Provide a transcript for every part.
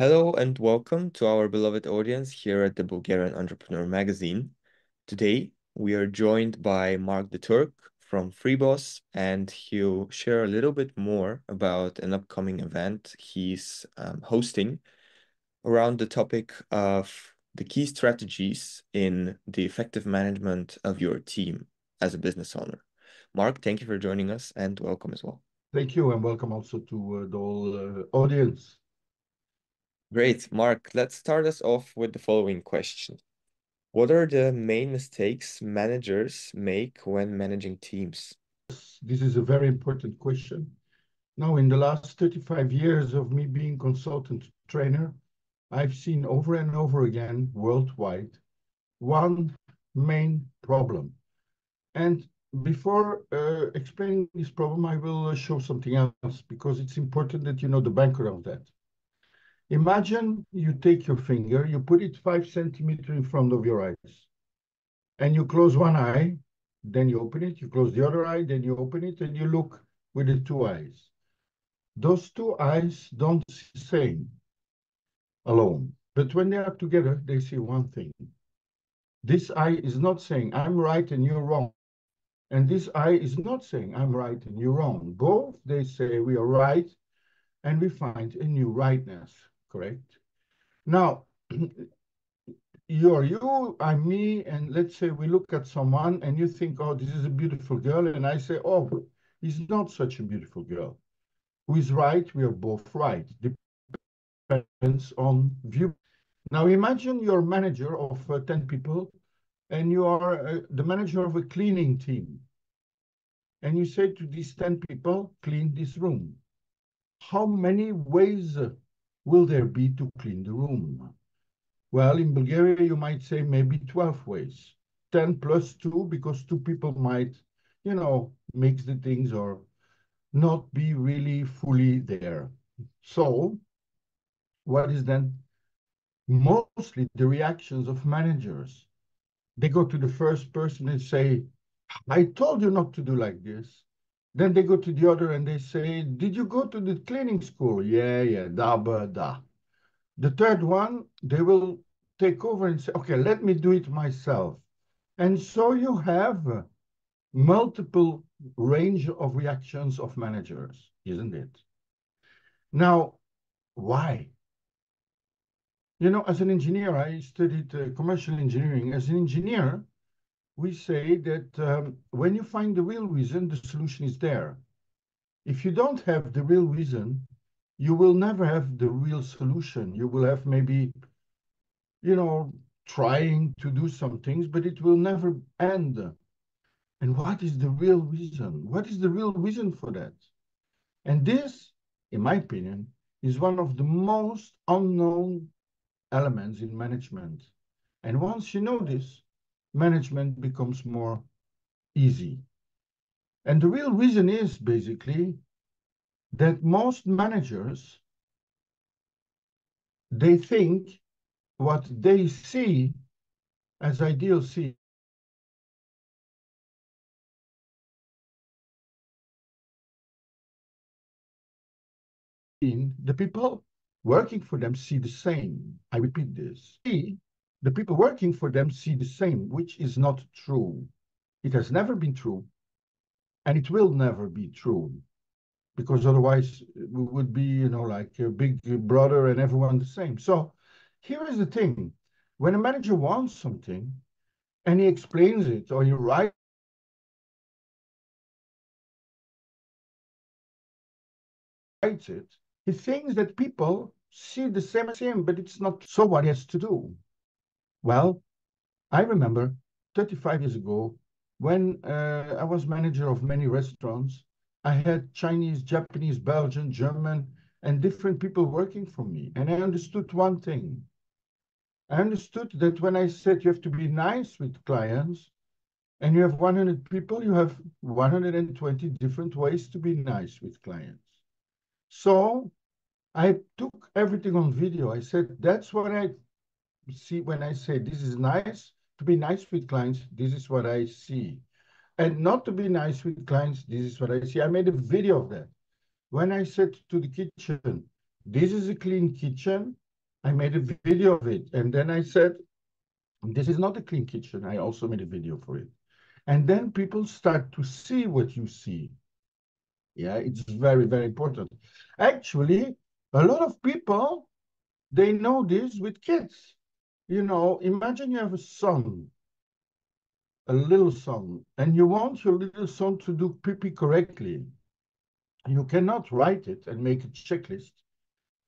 Hello and welcome to our beloved audience here at the Bulgarian Entrepreneur Magazine. Today, we are joined by Mark the Turk from FreeBoss, and he'll share a little bit more about an upcoming event he's hosting around the topic of the key strategies in the effective management of your team as a business owner. Mark, thank you for joining us and welcome as well. Thank you, and welcome also to the whole audience. Great. Mark, let's start us off with the following question. What are the main mistakes managers make when managing teams? This is a very important question. Now, in the last 35 years of me being consultant trainer, I've seen over and over again worldwide one main problem. And before explaining this problem, I will show something else because it's important that you know the background of that. Imagine you take your finger, you put it 5 centimeters in front of your eyes, and you close one eye, then you open it, you close the other eye, then you open it, and you look with the two eyes. Those two eyes don't see the same alone, but when they are together, they see one thing. This eye is not saying, I'm right and you're wrong. And this eye is not saying, I'm right and you're wrong. Both, they say we are right, and we find a new rightness, correct? Now, you're you, I'm me, and let's say we look at someone and you think, oh, this is a beautiful girl, and I say, oh, he's not such a beautiful girl. Who is right? We are both right. Depends on view. Now imagine you're manager of 10 people, and you are the manager of a cleaning team. And you say to these 10 people, clean this room. How many ways will there be to clean the room? Well, in Bulgaria, you might say maybe 12 ways. 10 plus 2, because two people might, mix the things or not be really fully there. So, what is then mostly the reactions of managers? They go to the first person and say, I told you not to do like this. Then they go to the other and they say, did you go to the cleaning school? Yeah, da, ba, da. The third one, they will take over and say, okay, let me do it myself. And so you have multiple range of reactions of managers, isn't it? Now, why? As an engineer, I studied commercial engineering. As an engineer, we say that when you find the real reason, the solution is there. If you don't have the real reason, you will never have the real solution. You will have maybe trying to do some things, but it will never end. And what is the real reason? What is the real reason for that? And this, in my opinion, is one of the most unknown elements in management. And once you know this, management becomes more easy. And the real reason is basically that most managers, they think what they see as ideal scene the people working for them see the same. I repeat this. The people working for them see the same, which is not true. It has never been true, and it will never be true, because otherwise we would be, like a big brother and everyone the same. So here is the thing. When a manager wants something and he explains it or he writes it, he thinks that people see the same as him, but it's not. So what he has to do? Well, I remember 35 years ago when I was manager of many restaurants. I had Chinese, Japanese, Belgian, German, and different people working for me. And I understood one thing. I understood that when I said you have to be nice with clients and you have 100 people, you have 120 different ways to be nice with clients. So I took everything on video. I said, that's what I see when I say this is nice. To be nice with clients, this is what I see. And not to be nice with clients, this is what I see. I made a video of that. When I said to the kitchen, this is a clean kitchen, I made a video of it. And then I said, this is not a clean kitchen. I also made a video for it. And then people start to see what you see. Yeah, it's very, very important. Actually, a lot of people, they know this with kids. You know, imagine you have a son, a little son, and you want your little son to do pee-pee correctly. You cannot write it and make a checklist.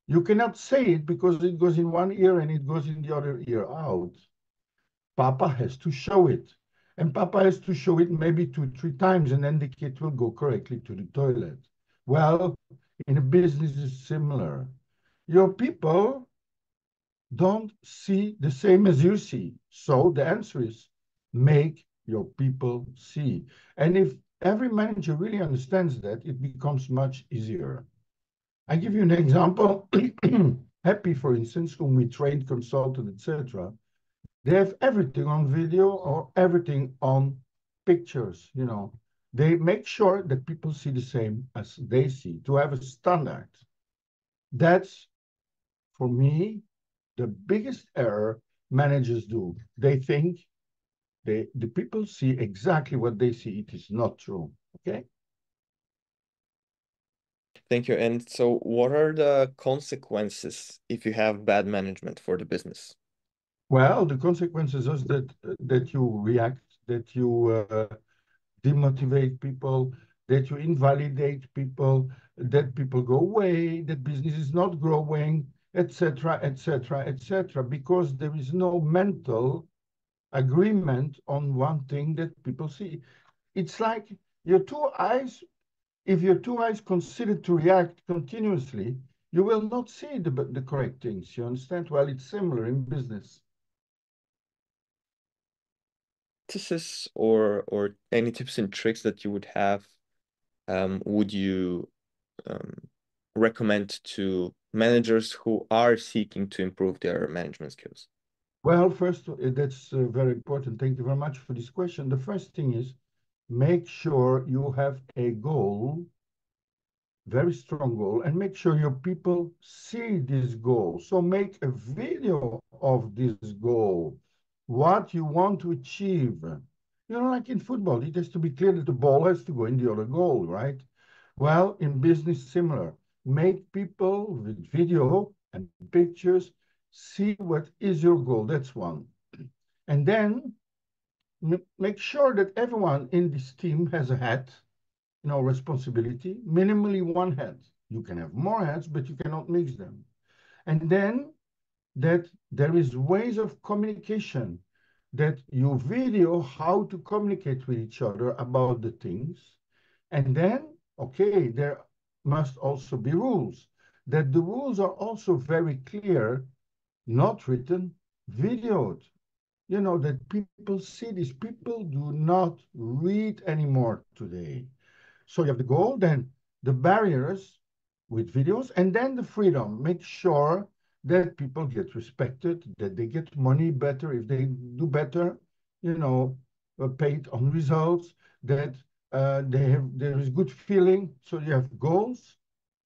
You cannot say it because it goes in one ear and it goes in the other ear out. Papa has to show it. And Papa has to show it maybe 2, 3 times, and then the kid will go correctly to the toilet. Well, in a business, it's similar. Your people don't see the same as you see. So the answer is make your people see. And if every manager really understands that, it becomes much easier. I give you an example. Happy, for instance, whom we trained, consulted, etc. They have everything on video or everything on pictures, you know. They make sure that people see the same as they see, to have a standard. That's, for me, the biggest error managers do. They think the people see exactly what they see. It is not true, okay? Thank you. And so what are the consequences if you have bad management for the business? Well, the consequences is that you react, that you demotivate people, that you invalidate people, that people go away, that business is not growing, etc., etc., etc., because there is no mental agreement on one thing that people see. It's like your two eyes, if your two eyes consider to react continuously, you will not see the correct things. You understand? Well, it's similar in business. Practices or any tips and tricks that you would have, would you um, recommend to managers who are seeking to improve their management skills? Well, first, that's very important. Thank you very much for this question. The first thing is make sure you have a goal, very strong goal, and make sure your people see this goal. So make a video of this goal, what you want to achieve. You know, like in football, it has to be clear that the ball has to go in the other goal, right? Well, in business, similar. Make people with video and pictures see what is your goal. That's one. And then make sure that everyone in this team has a hat, you know, responsibility, minimally one hat. You can have more hats, but you cannot mix them. And then that there is ways of communication, that you video how to communicate with each other about the things. And then, okay, there must also be rules, that the rules are also very clear, not written, videoed. You know, that people see this. People do not read anymore today. So you have the goal, then the barriers with videos, and then the freedom. Make sure that people get respected, that they get money better if they do better, you know, paid on results, that there is good feeling. So you have goals,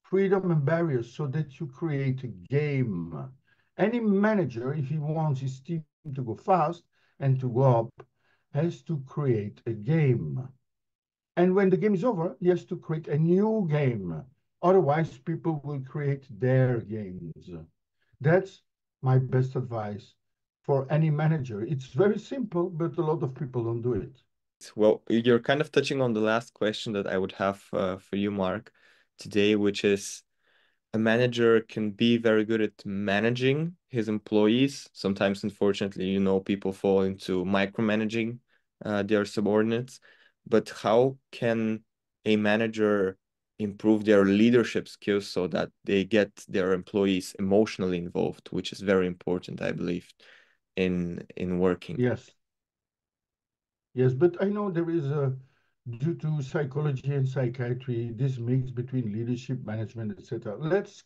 freedom, and barriers, so that you create a game. Any manager, if he wants his team to go fast and to go up, has to create a game. And when the game is over, he has to create a new game. Otherwise, people will create their games. That's my best advice for any manager. It's very simple, but a lot of people don't do it. Well, you're kind of touching on the last question that I would have for you, Mark, today, which is a manager can be very good at managing his employees. Sometimes, unfortunately, people fall into micromanaging their subordinates. But how can a manager improve their leadership skills so that they get their employees emotionally involved, which is very important, I believe, in working. Yes, yes, but I know there is a, due to psychology and psychiatry, this mix between leadership, management, etc. Let's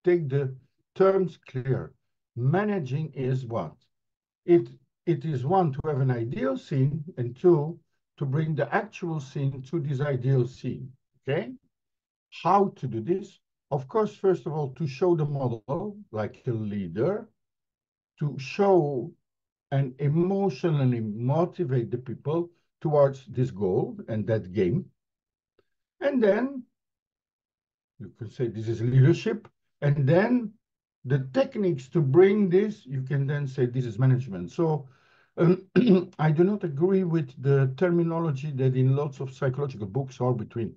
take the terms clear. Managing is what? It, it is one, to have an ideal scene, and two, to bring the actual scene to this ideal scene. Okay? How to do this? of course, first of all, to show the model like a leader, to show and emotionally motivate the people towards this goal and that game. And then you can say this is leadership. And then the techniques to bring this, you can then say this is management. So I do not agree with the terminology that in lots of psychological books are between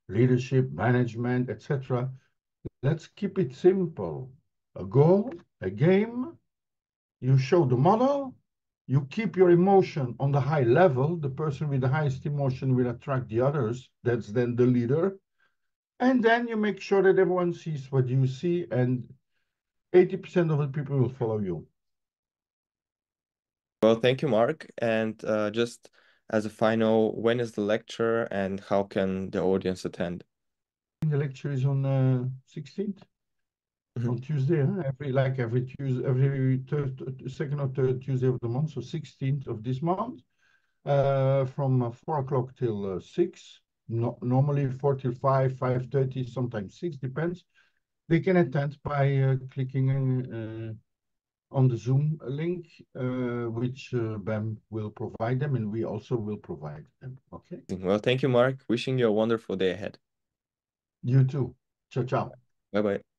leadership, management, etc. Let's keep it simple. A goal, a game, you show the model, you keep your emotion on the high level. The person with the highest emotion will attract the others. That's then the leader. And then you make sure that everyone sees what you see, and 80% of the people will follow you. Well, thank you, Mark. And just as a final, when is the lecture and how can the audience attend? The lecture is on 16th, on Tuesday, huh? every Tuesday, every second or third Tuesday of the month, so 16th of this month, from 4 o'clock till 6. Normally 4 till 5, 5:30, sometimes 6, depends. They can attend by clicking on the Zoom link, which BAM will provide them, and we also will provide them. Okay. Well, thank you, Mark. Wishing you a wonderful day ahead. You too. Ciao, ciao. Bye-bye.